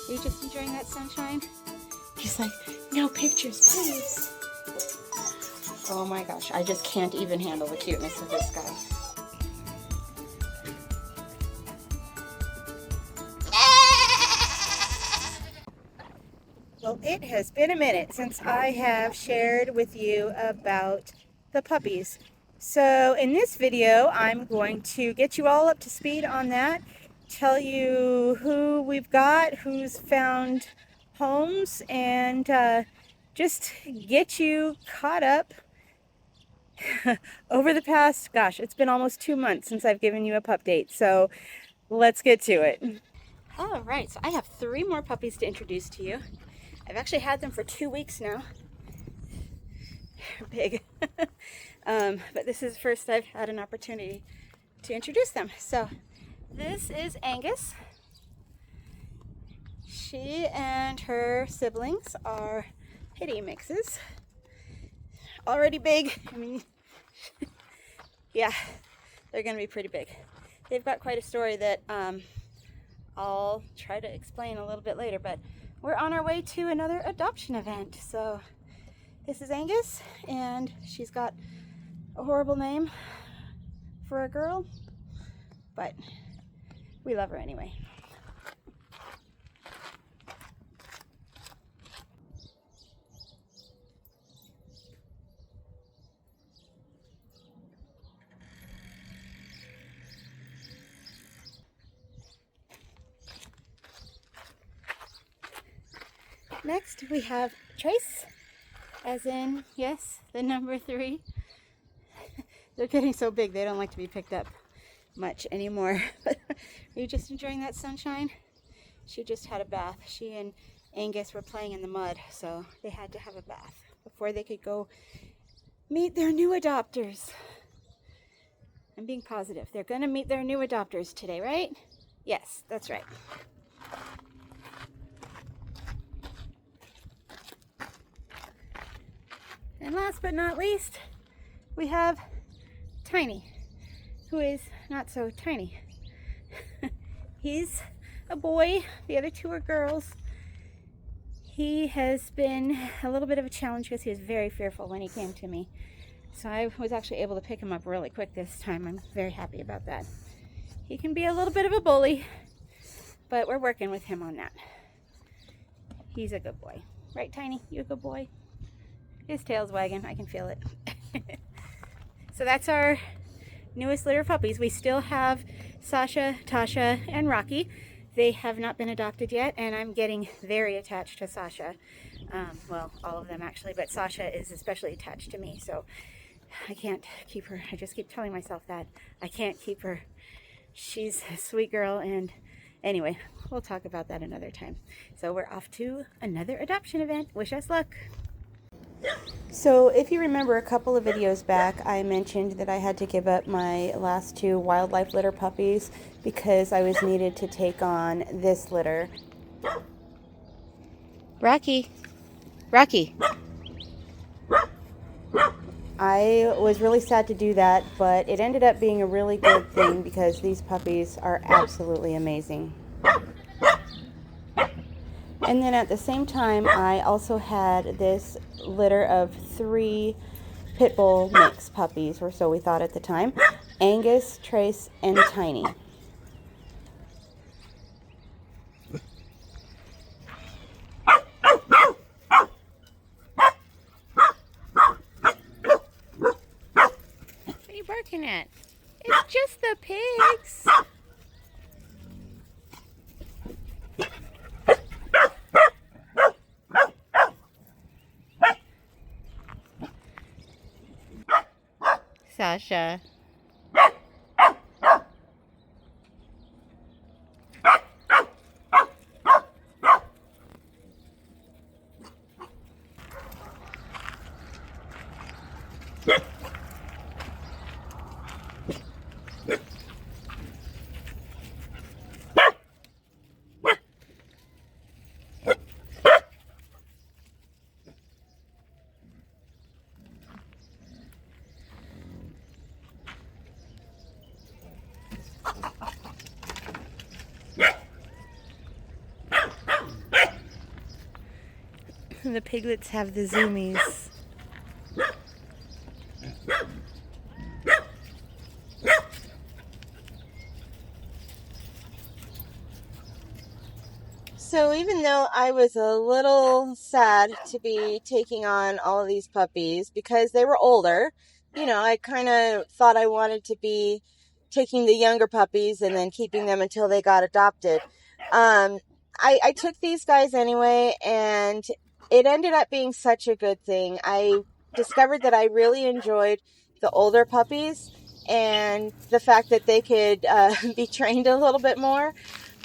Are you just enjoying that sunshine? He's like, no pictures, please. Oh my gosh, I just can't even handle the cuteness of this guy. Well, it has been a minute since I have shared with you about the puppies. So in this video, I'm going to get you all up to speed on that, tell you who we've got, who's found homes, and just get you caught up over the past, gosh, it's been almost 2 months since I've given you a Pupdate. So let's get to it. All right, so I have 3 more puppies to introduce to you. I've actually had them for 2 weeks now. They're big. But this is the first I've had an opportunity to introduce them. So this is Angus. She and her siblings are pitty mixes. Already big. I mean, yeah, they're going to be pretty big. They've got quite a story that I'll try to explain a little bit later, but we're on our way to another adoption event. So this is Angus, and she's got a horrible name for a girl, but we love her anyway. Next we have Trace, as in, yes, the number 3. They're getting so big they don't like to be picked up much anymore. Are you just enjoying that sunshine? She just had a bath. She and Angus were playing in the mud, so they had to have a bath before they could go meet their new adopters. I'm being positive. They're going to meet their new adopters today, right? Yes, that's right. And last but not least, we have Tiny, who is not so tiny. He's a boy, the other 2 are girls. He has been a little bit of a challenge because he was very fearful when he came to me. So I was actually able to pick him up really quick this time. I'm very happy about that. He can be a little bit of a bully, but we're working with him on that. He's a good boy. Right, Tiny? You a good boy? His tail's wagging. I can feel it. So that's our newest litter of puppies. We still have Sasha, Tasha, and Rocky. They have not been adopted yet, and I'm getting very attached to Sasha. Well, all of them actually, but Sasha is especially attached to me, so I can't keep her. I just keep telling myself that. I can't keep her. She's a sweet girl, and anyway, we'll talk about that another time. So we're off to another adoption event. Wish us luck. So if you remember a couple of videos back, I mentioned that I had to give up my last 2 wildlife litter puppies because I was needed to take on this litter. Rocky. Rocky. I was really sad to do that, but it ended up being a really good thing because these puppies are absolutely amazing. And then at the same time, I also had this litter of 3 pit bull mix puppies, or so we thought at the time. Angus, Trace, and Tiny. What are you barking at? It's just the pigs. Sasha. The piglets have the zoomies. So even though I was a little sad to be taking on all of these puppies because they were older, I kind of thought I wanted to be taking the younger puppies and then keeping them until they got adopted. I took these guys anyway, and it ended up being such a good thing. I discovered that I really enjoyed the older puppies and the fact that they could be trained a little bit more.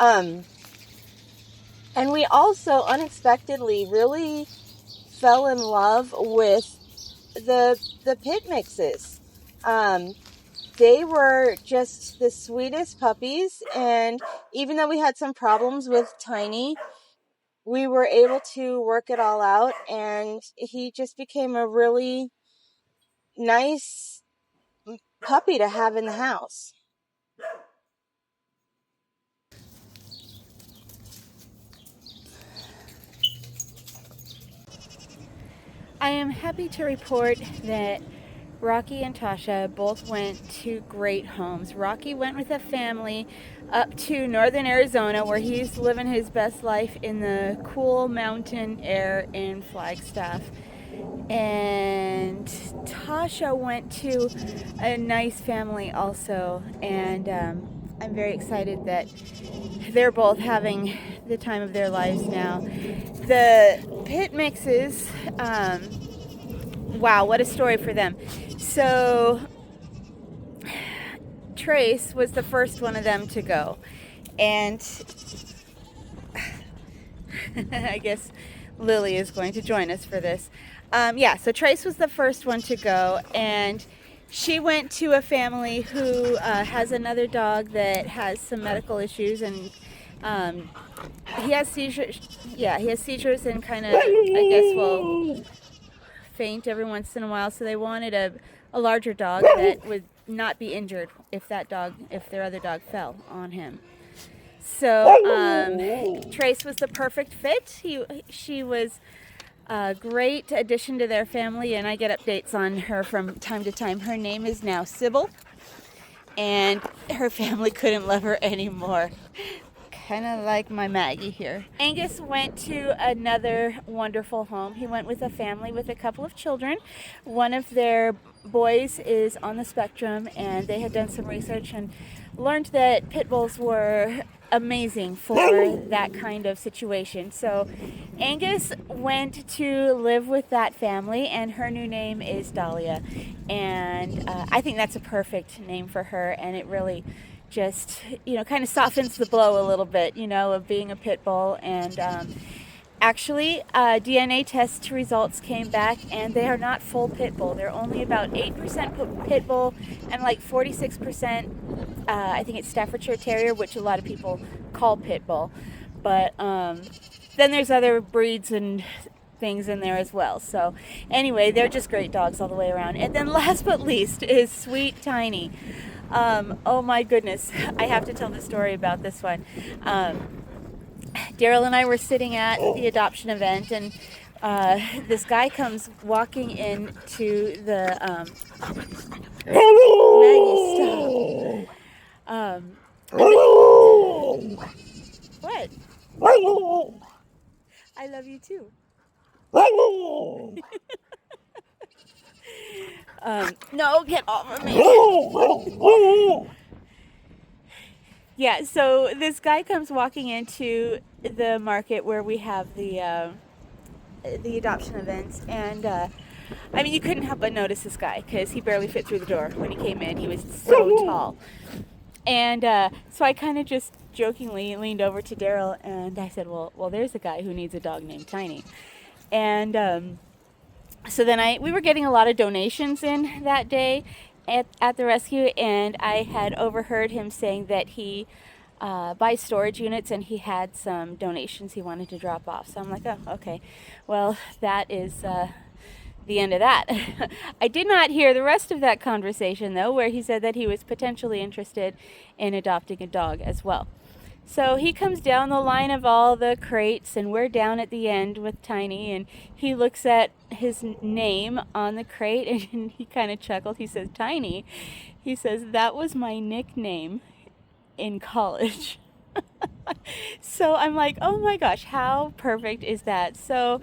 And we also unexpectedly really fell in love with the pit mixes. They were just the sweetest puppies, and even though we had some problems with Tiny, we were able to work it all out, and he just became a really nice puppy to have in the house. I am happy to report that Rocky and Tasha both went to great homes. Rocky went with a family up to northern Arizona, where he's living his best life in the cool mountain air in Flagstaff. And Tasha went to a nice family also, and I'm very excited that they're both having the time of their lives now. The pit mixes, wow, what a story for them. So Trace was the first one of them to go, and I guess Lily is going to join us for this. So Trace was the first one to go, and she went to a family who has another dog that has some medical issues, and he has seizures. Yeah, he has seizures and kind of, I guess, will faint every once in a while. So they wanted a larger dog that would not be injured if their other dog fell on him. So Trace was the perfect fit. She was a great addition to their family, and I get updates on her from time to time. Her name is now Sybil, and her family couldn't love her anymore. Kind of like my Maggie here. Angus went to another wonderful home. He went with a family with a couple of children. One of their boys is on the spectrum, and they had done some research and learned that pit bulls were amazing for that kind of situation. So Angus went to live with that family, and her new name is Dahlia. And I think that's a perfect name for her, and it really just, kind of softens the blow a little bit, of being a pit bull. And actually, DNA test results came back, and they are not full pit bull. They're only about 8% pit bull and like 46%, I think it's Staffordshire Terrier, which a lot of people call pit bull. But then there's other breeds and things in there as well. So anyway, they're just great dogs all the way around. And then last but least is sweet Tiny. Oh my goodness, I have to tell the story about this one. Daryl and I were sitting at the adoption event, and this guy comes walking into the Maggie, stop. What? I love you too. No, get off of me. Yeah, so this guy comes walking into the market where we have the adoption events, and you couldn't help but notice this guy because he barely fit through the door when he came in. He was so tall. And so I kind of just jokingly leaned over to Daryl, and I said, well, there's a guy who needs a dog named Tiny. And so then we were getting a lot of donations in that day at the rescue, and I had overheard him saying that he buys storage units, and he had some donations he wanted to drop off. So I'm like, oh, okay. Well, that is the end of that. I did not hear the rest of that conversation, though, where he said that he was potentially interested in adopting a dog as well. So he comes down the line of all the crates, and we're down at the end with Tiny, and he looks at his name on the crate, and he kind of chuckled. He says, Tiny. He says, that was my nickname in college. So I'm like, oh my gosh, how perfect is that? So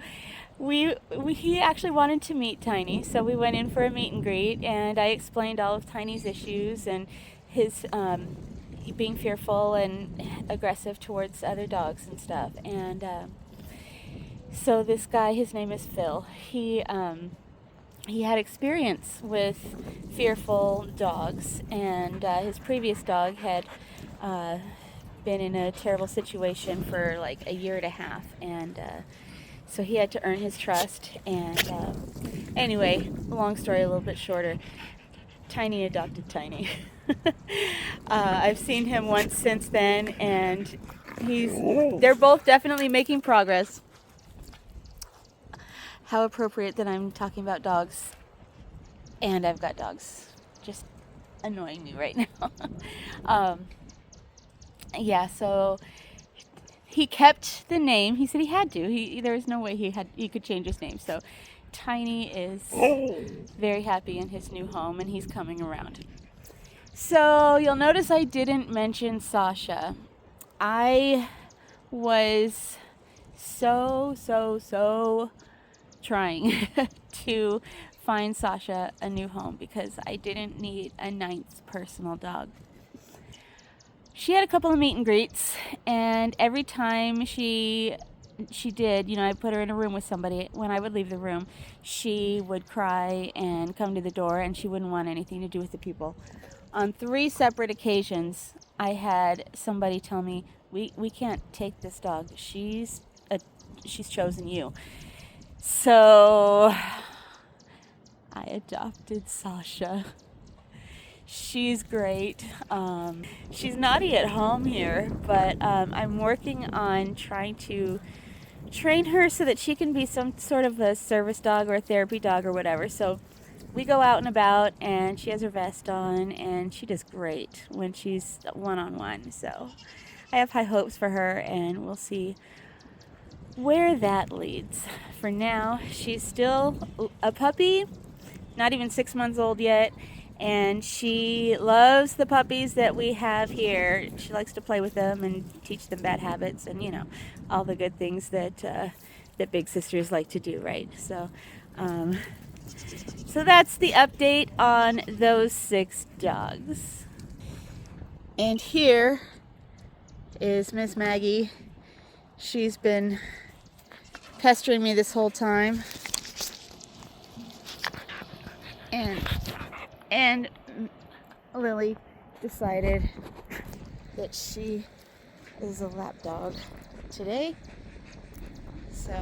he actually wanted to meet Tiny, so we went in for a meet and greet, and I explained all of Tiny's issues and his being fearful and aggressive towards other dogs and stuff. And so this guy, his name is Phil, he had experience with fearful dogs, and his previous dog had been in a terrible situation for like a year and a half, and so he had to earn his trust. And anyway, long story a little bit shorter, Tiny adopted Tiny. I've seen him once since then, and they're both definitely making progress. How appropriate that I'm talking about dogs, and I've got dogs just annoying me right now. Yeah, so he kept the name. He said he had to. There was no way he could change his name. So Tiny is very happy in his new home, and he's coming around. So you'll notice I didn't mention Sasha. I was so trying to find Sasha a new home because I didn't need a ninth personal dog. She had a couple of meet and greets, and every time she did, I put her in a room with somebody. When I would leave the room, she would cry and come to the door, and she wouldn't want anything to do with the people. On 3 separate occasions, I had somebody tell me, we can't take this dog. She's chosen you. So I adopted Sasha. She's great. She's naughty at home here, but I'm working on trying to train her so that she can be some sort of a service dog or a therapy dog or whatever. So we go out and about, and she has her vest on, and she does great when she's one-on-one. So I have high hopes for her, and we'll see where that leads. For now, she's still a puppy, not even 6 months old yet. And she loves the puppies that we have here. She likes to play with them and teach them bad habits and, all the good things that big sisters like to do, right? So that's the update on those 6 dogs. And here is Miss Maggie. She's been pestering me this whole time. And Lily decided that she is a lap dog today. So,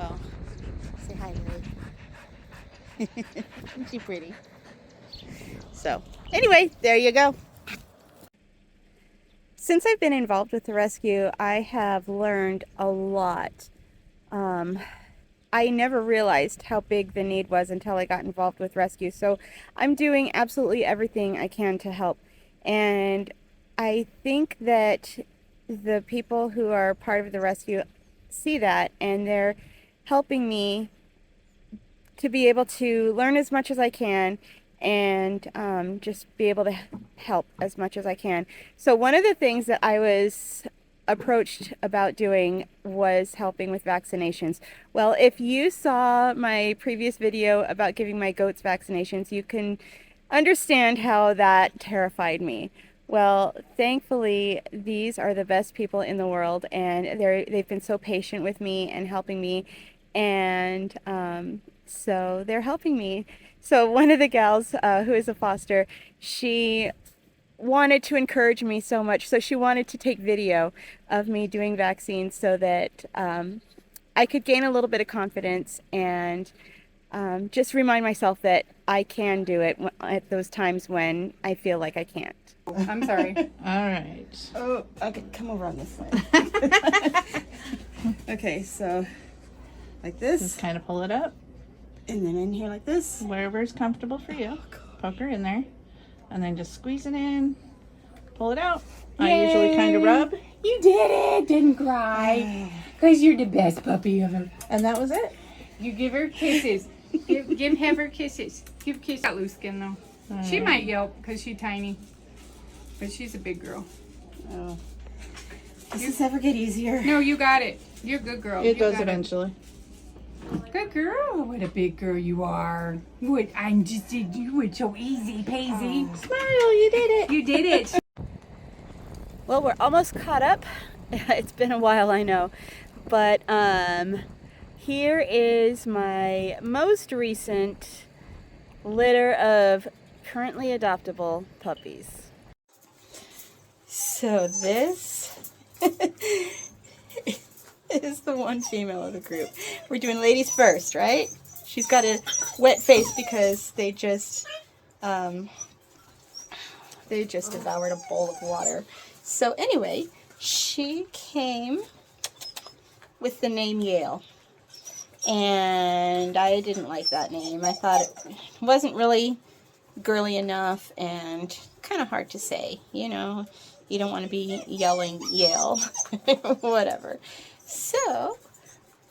say hi, Lily. Isn't she pretty? So, anyway, there you go. Since I've been involved with the rescue, I have learned a lot. I never realized how big the need was until I got involved with rescue. So I'm doing absolutely everything I can to help. And I think that the people who are part of the rescue see that, and they're helping me to be able to learn as much as I can and just be able to help as much as I can. So one of the things that I was approached about doing was helping with vaccinations. Well, if you saw my previous video about giving my goats vaccinations, you can understand how that terrified me. Well, thankfully, these are the best people in the world, and they've been so patient with me and helping me, and so they're helping me. So one of the gals who is a foster, she wanted to encourage me so much, so she wanted to take video of me doing vaccines so that I could gain a little bit of confidence and just remind myself that I can do it at those times when I feel like I can't. I'm sorry. All right. Oh, okay, come over on this side. Okay, so like this. Just kind of pull it up. And then in here like this. Wherever's comfortable for you. Poke her in there. And then just squeeze it in. Pull it out. Yay. I usually kind of rub. You did it. Didn't cry. Because you're the best puppy ever. And that was it. You give her kisses. Give Heather kisses. Give kisses. Got loose skin though. She might yelp because she's tiny. But she's a big girl. Oh. Does this ever get easier? No, you got it. You're a good girl. It You does got eventually. Good girl. What a big girl you are. You were so easy, Paisy. Smile, you did it. You did it. Well, we're almost caught up. It's been a while, I know. But here is my most recent litter of currently adoptable puppies. So this is the one female of the group. We're doing ladies first, right? She's got a wet face because they just devoured a bowl of water. So anyway, she came with the name Yale. And I didn't like that name. I thought it wasn't really girly enough and kind of hard to say. You know, you don't want to be yelling Yale. Whatever. So,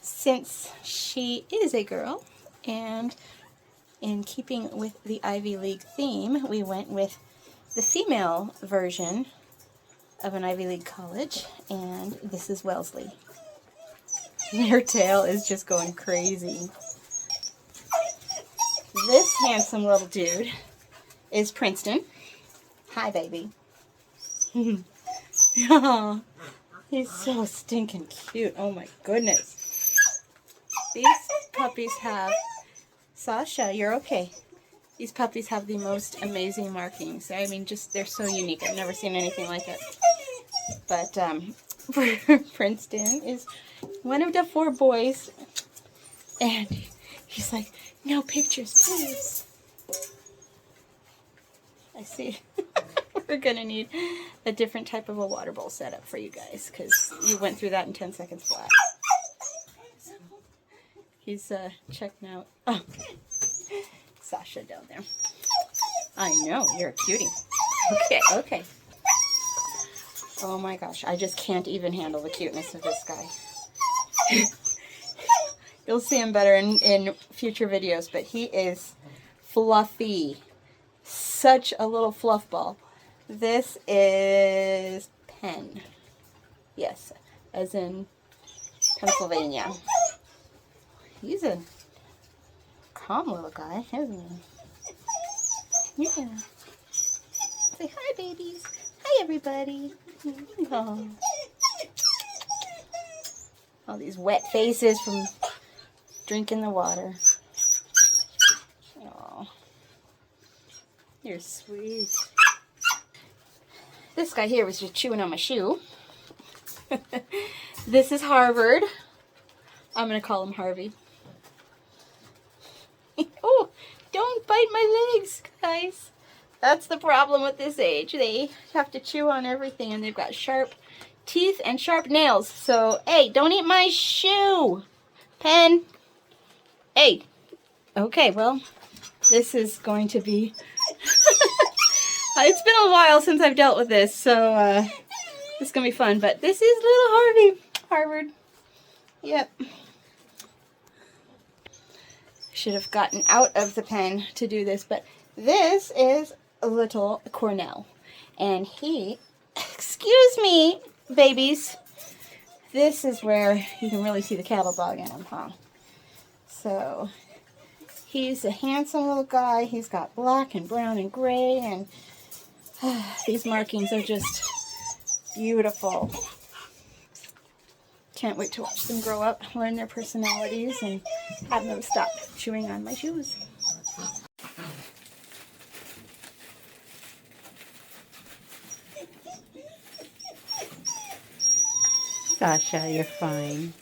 since she is a girl, and in keeping with the Ivy League theme, we went with the female version of an Ivy League college, and this is Wellesley. Her tail is just going crazy. This handsome little dude is Princeton. Hi, baby. Oh, he's so stinking cute. Oh my goodness. These puppies have... Sasha, you're okay. These puppies have the most amazing markings. I mean, just, they're so unique. I've never seen anything like it. But Princeton is one of the 4 boys. And he's like, no pictures, please. I see. We're going to need a different type of a water bowl setup for you guys, because you went through that in 10 seconds flat. So, he's checking out. Oh, Sasha down there. I know, you're a cutie. Okay, okay. Oh my gosh, I just can't even handle the cuteness of this guy. You'll see him better in future videos, but he is fluffy. Such a little fluff ball. This is Penn. Yes, as in Pennsylvania. He's a calm little guy, isn't he? Yeah. Say hi, babies. Hi, everybody. Oh. All these wet faces from drinking the water. Oh, you're sweet. This guy here was just chewing on my shoe. This is Harvard. I'm going to call him Harvey. Oh, don't bite my legs, guys. That's the problem with this age. They have to chew on everything, and they've got sharp teeth and sharp nails. So, hey, don't eat my shoe. Pen. Hey. Okay, well, this is going to be... It's been a while since I've dealt with this, so this is going to be fun. But this is little Harvey. Harvard. Yep. Should have gotten out of the pen to do this, but this is little Cornell. And he... Excuse me, babies. This is where you can really see the cattle dog in him, huh? So, he's a handsome little guy. He's got black and brown and gray, and these markings are just beautiful. Can't wait to watch them grow up, learn their personalities, and have them stop chewing on my shoes. Sasha, you're fine.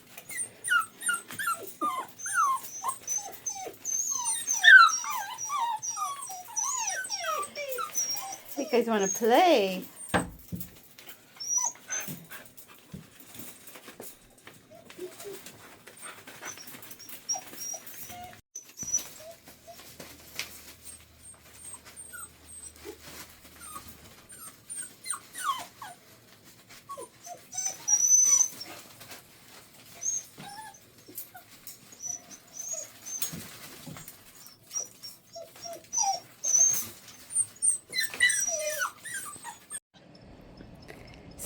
You guys want to play?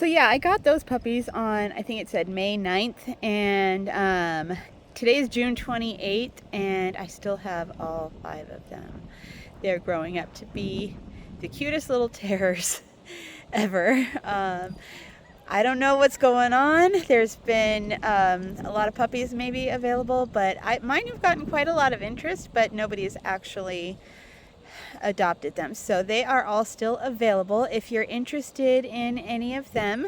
So yeah, I got those puppies on, I think it said May 9th, and today is June 28th, and I still have all 5 of them. They're growing up to be the cutest little terrors ever. I don't know what's going on. There's been a lot of puppies maybe available, but mine have gotten quite a lot of interest, but nobody's actually adopted them. So they are all still available. If you're interested in any of them,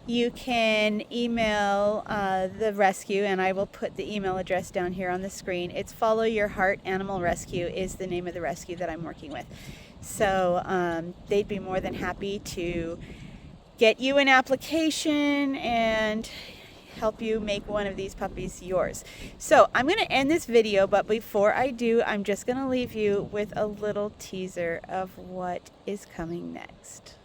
you can email the rescue, and I will put the email address down here on the screen. It's Follow Your Heart Animal Rescue is the name of the rescue that I'm working with. So they'd be more than happy to get you an application and help you make one of these puppies yours. So I'm going to end this video, but before I do, I'm just going to leave you with a little teaser of what is coming next.